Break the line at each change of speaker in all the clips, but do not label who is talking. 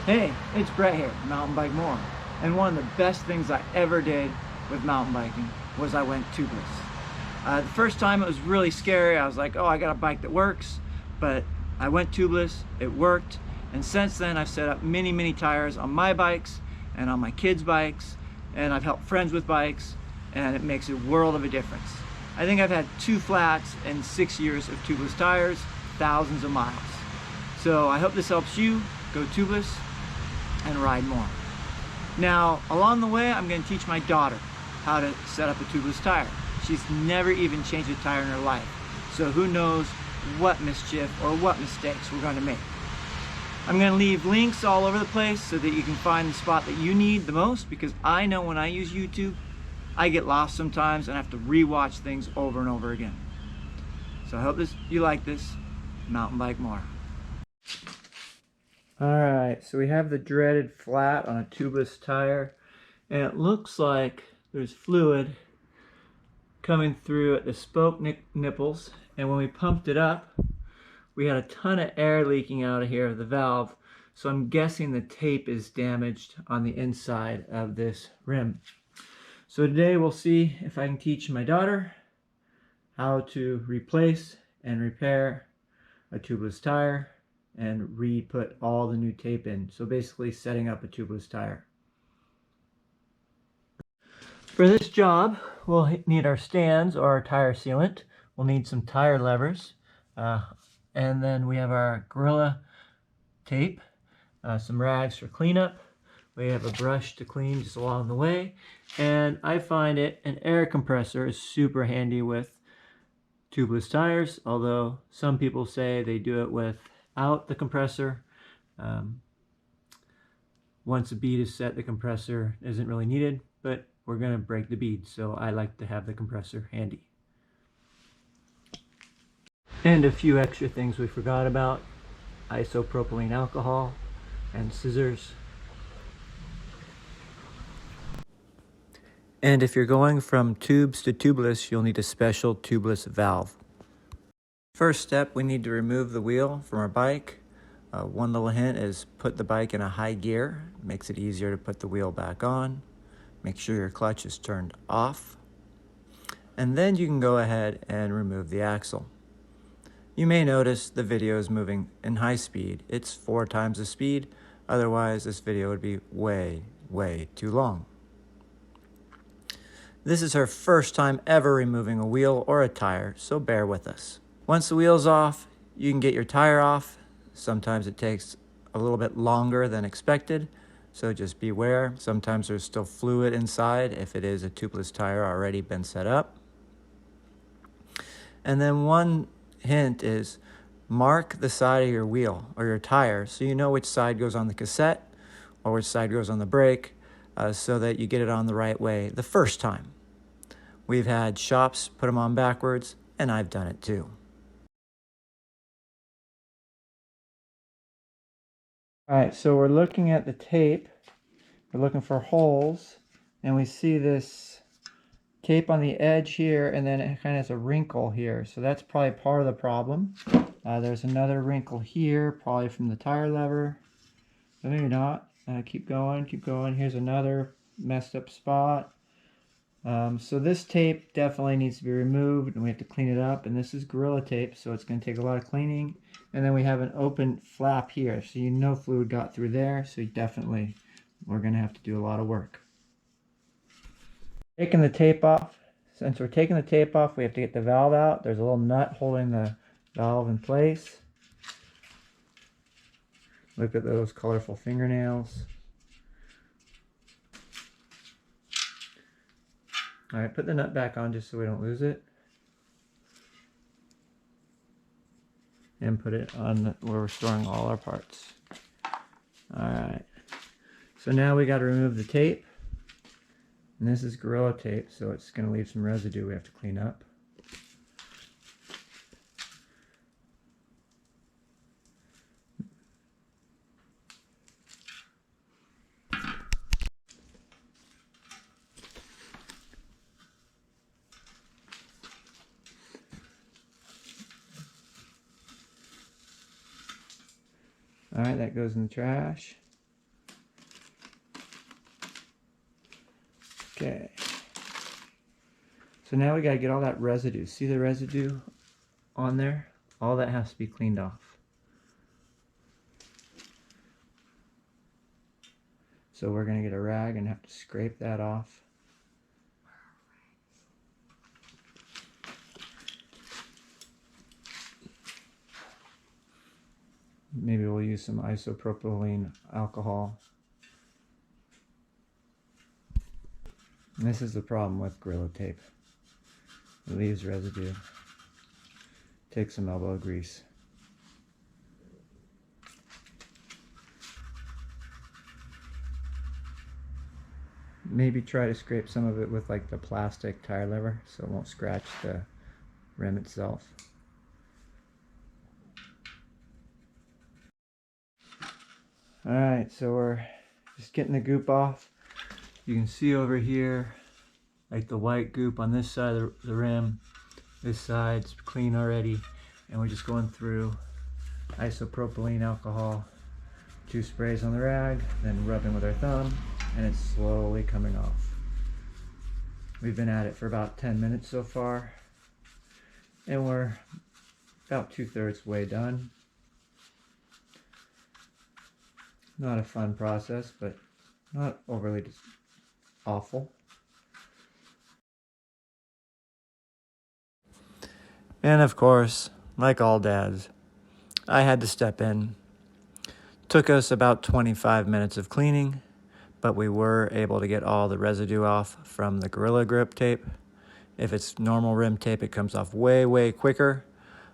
Hey, it's Brett here, MTBMOR, and one of the best things I ever did with mountain biking was I went tubeless. The first time it was really scary. I was like, oh, I got a bike that works, but I went tubeless, it worked, and since then I've set up many tires on my bikes and on my kids' bikes, and I've helped friends with bikes, and it makes a world of a difference. I think I've had 2 flats and 6 years of tubeless tires, thousands of miles. So I hope this helps you go tubeless and ride more. Now, along the way, I'm going to teach my daughter how to set up a tubeless tire. She's never even changed a tire in her life, so who knows what mischief or what mistakes we're going to make. I'm going to leave links all over the place so that you can find the spot that you need the most, because I know when I use YouTube, I get lost sometimes and have to re-watch things over and over again. So I hope you like this. Mountain bike more. Alright, so we have the dreaded flat on a tubeless tire, and it looks like there's fluid coming through at the spoke nipples, and when we pumped it up, we had a ton of air leaking out of here of the valve, so I'm guessing the tape is damaged on the inside of this rim. So today we'll see if I can teach my daughter how to replace and repair a tubeless tire and re-put all the new tape in. So basically setting up a tubeless tire. For this job, we'll need our stands or our tire sealant. We'll need some tire levers. And then we have our Gorilla tape, some rags for cleanup. We have a brush to clean just along the way. And I find an air compressor is super handy with tubeless tires, although some people say they do it without the compressor. Once a bead is set, the compressor isn't really needed, but we're going to break the bead, so I like to have the compressor handy. And a few extra things we forgot about: isopropylene alcohol and scissors. And if you're going from tubes to tubeless, you'll need a special tubeless valve. First step, we need to remove the wheel from our bike. One little hint is put the bike in a high gear. It makes it easier to put the wheel back on. Make sure your clutch is turned off. And then you can go ahead and remove the axle. You may notice the video is moving in high speed. It's 4 times the speed. Otherwise, this video would be way too long. This is her first time ever removing a wheel or a tire, so bear with us. Once the wheel's off, you can get your tire off. Sometimes it takes a little bit longer than expected, so just beware. Sometimes there's still fluid inside if it is a tubeless tire already been set up. And then one hint is mark the side of your wheel or your tire so you know which side goes on the cassette or which side goes on the brake, so that you get it on the right way the first time. We've had shops put them on backwards, and I've done it too. All right, so we're looking at the tape. We're looking for holes, and we see this tape on the edge here, and then it kind of has a wrinkle here. So that's probably part of the problem. There's another wrinkle here, probably from the tire lever. But maybe not. Keep going. Here's another messed up spot. So this tape definitely needs to be removed, and we have to clean it up. And this is Gorilla tape, so it's going to take a lot of cleaning. And then we have an open flap here, so you know fluid got through there. So we're going to have to do a lot of work. Taking the tape off. Since we're taking the tape off, we have to get the valve out. There's a little nut holding the valve in place. Look at those colorful fingernails. All right, put the nut back on just so we don't lose it. And put it on where we're storing all our parts. All right. So now we got to remove the tape. And this is Gorilla tape, so it's going to leave some residue we have to clean up. All right, that goes in the trash. Okay. So now we gotta get all that residue. See the residue on there? All that has to be cleaned off. So we're gonna get a rag and have to scrape that off. Maybe we'll use some isopropylene alcohol. And this is the problem with Gorilla Tape. It leaves residue. Take some elbow grease. Maybe try to scrape some of it with like the plastic tire lever so it won't scratch the rim itself. Alright, so we're just getting the goop off. You can see over here like the white goop on this side of the rim. This side's clean already, and we're just going through isopropylene alcohol, 2 sprays on the rag, then rubbing with our thumb, and it's slowly coming off. We've been at it for about 10 minutes so far, and we're about 2/3 way done. Not a fun process, but not overly awful. And of course, like all dads, I had to step in. Took us about 25 minutes of cleaning, but we were able to get all the residue off from the Gorilla Grip tape. If it's normal rim tape, it comes off way quicker,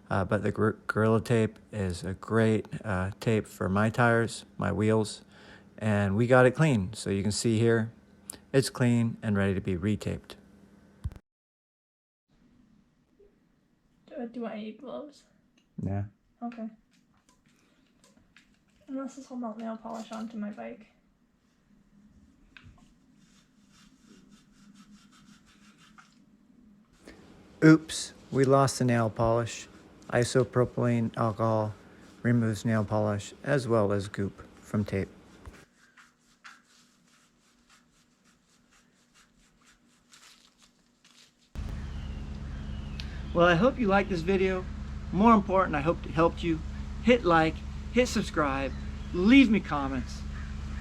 but the Gorilla tape is a great tape for my tires, my wheels, and we got it clean. So you can see here, it's clean and ready to be retaped.
Do I need gloves?
Yeah.
Okay. Unless this will melt nail polish onto my bike.
Oops, we lost the nail polish. Isopropylene alcohol removes nail polish as well as goop from tape. Well, I hope you liked this video. More important, I hope it helped you. Hit like, hit subscribe, leave me comments,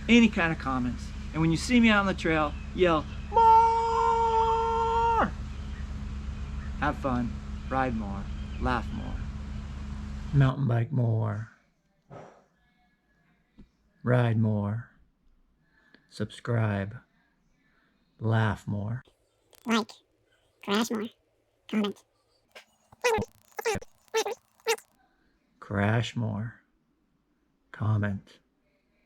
any kind of comments. And when you see me out on the trail, yell, more! Have fun, ride more, laugh more. Mountain bike more. Ride more. Subscribe. Laugh more.
Like, crash more, comment.
Crash more. Comment.